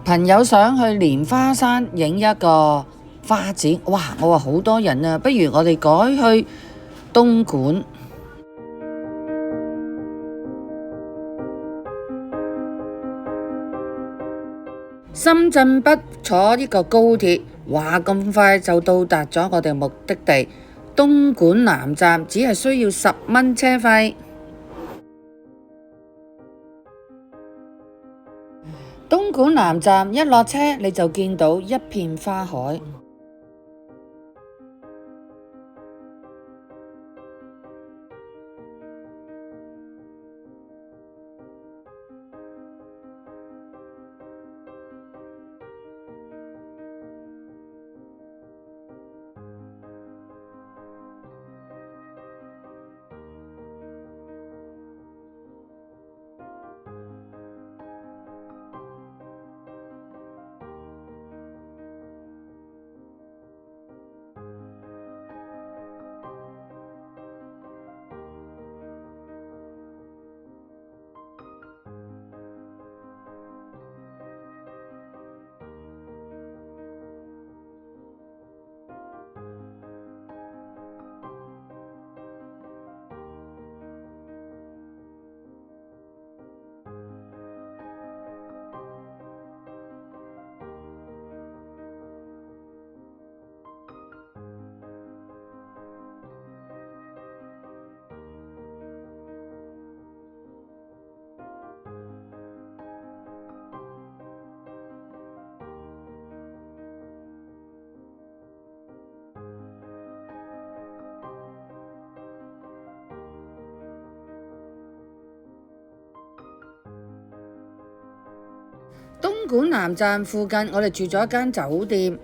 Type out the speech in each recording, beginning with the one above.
朋友想去蓮花山影一個花展，哇！我話好多人啊，不如我哋改去東莞。深圳北坐呢個高鐵，哇！咁快就到達咗我哋目的地東莞南站，只係需要10蚊車費。東莞南站一落車，你就見到一片花海。東莞南站附近，我哋住咗一間酒店。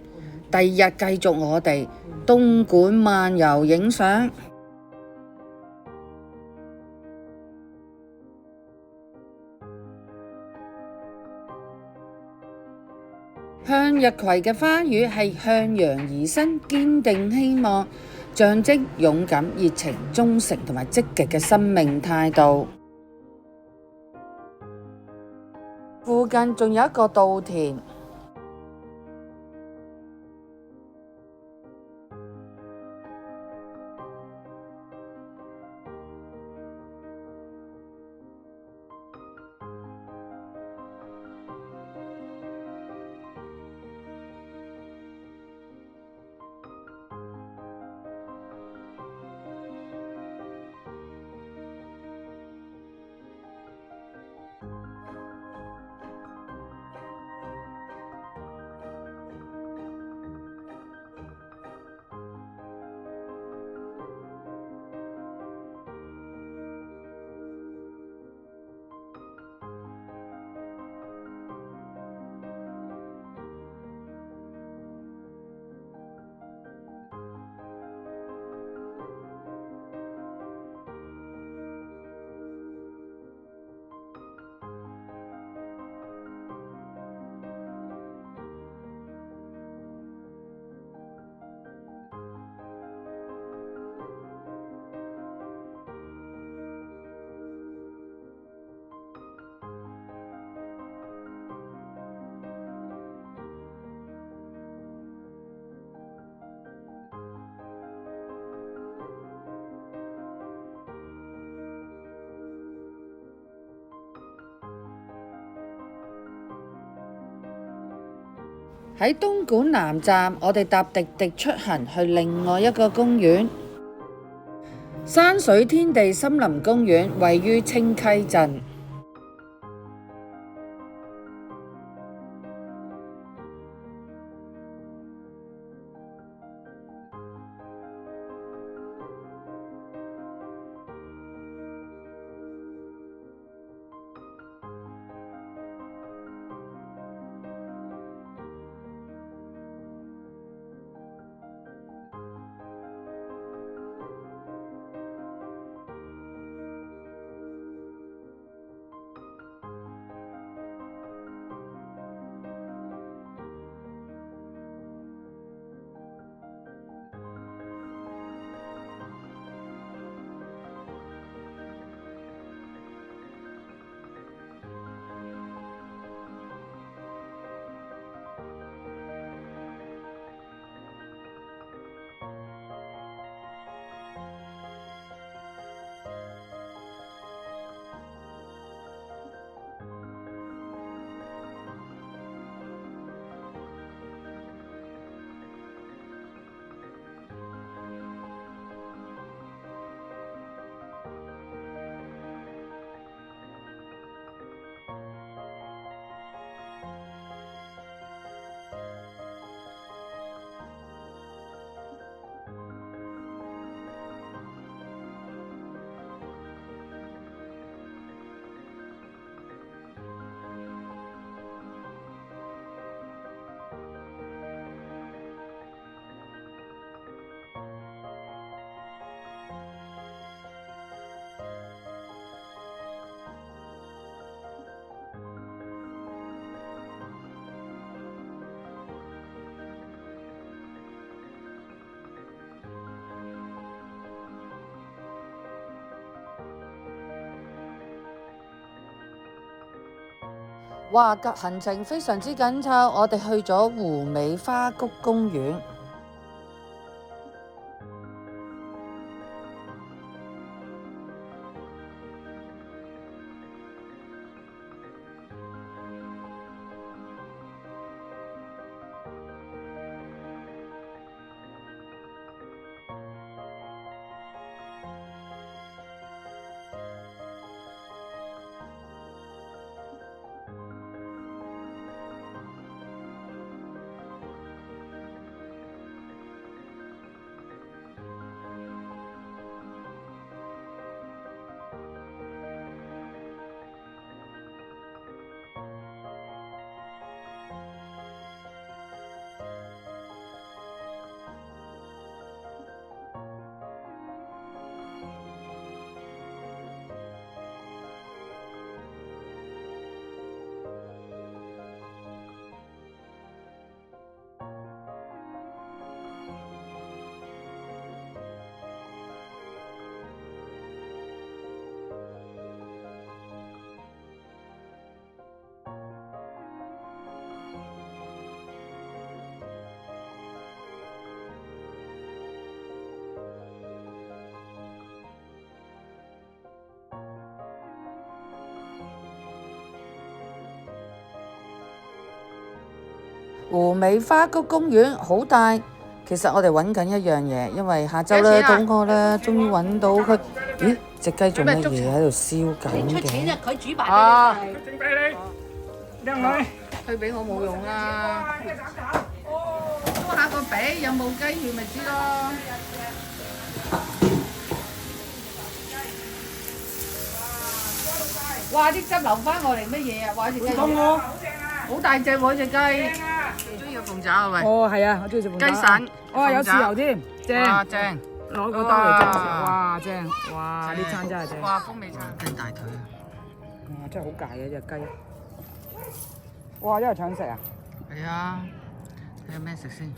第二日繼續我哋東莞漫遊影相。向日葵嘅花語係向陽而生，堅定希望，象徵勇敢、熱情、忠誠同埋積極嘅生命態度。附近仲有一個稻田。喺東莞南站，我哋搭滴滴出行去另外一個公園——山水天地森林公園，位於清溪鎮。哇！行程非常之緊湊，我哋去咗湖尾花谷公園。湖尾花谷公園好大，其實我哋揾緊一樣嘢，因為下晝咧肚餓啦，終於揾到佢。咦，隻雞做乜嘢喺度燒緊嘅？出錢啊！佢煮飯俾你。整俾你，靚女。佢俾我冇用啦。撈下個髀，有冇雞血咪知咯。哇！啲汁流翻我嚟乜嘢啊？哇！隻雞好大隻喎，隻雞。中意鳳爪啊喂！哦，係啊，我中意食鳳爪。雞散，哦，有豉油添，正。哇，正！攞個兜嚟裝食，哇，正！哇，呢餐真係正。哇，風味餐。雞大腿啊！哇，真係好大嘅隻雞。哇，一係搶食啊！係啊，睇下咩食先。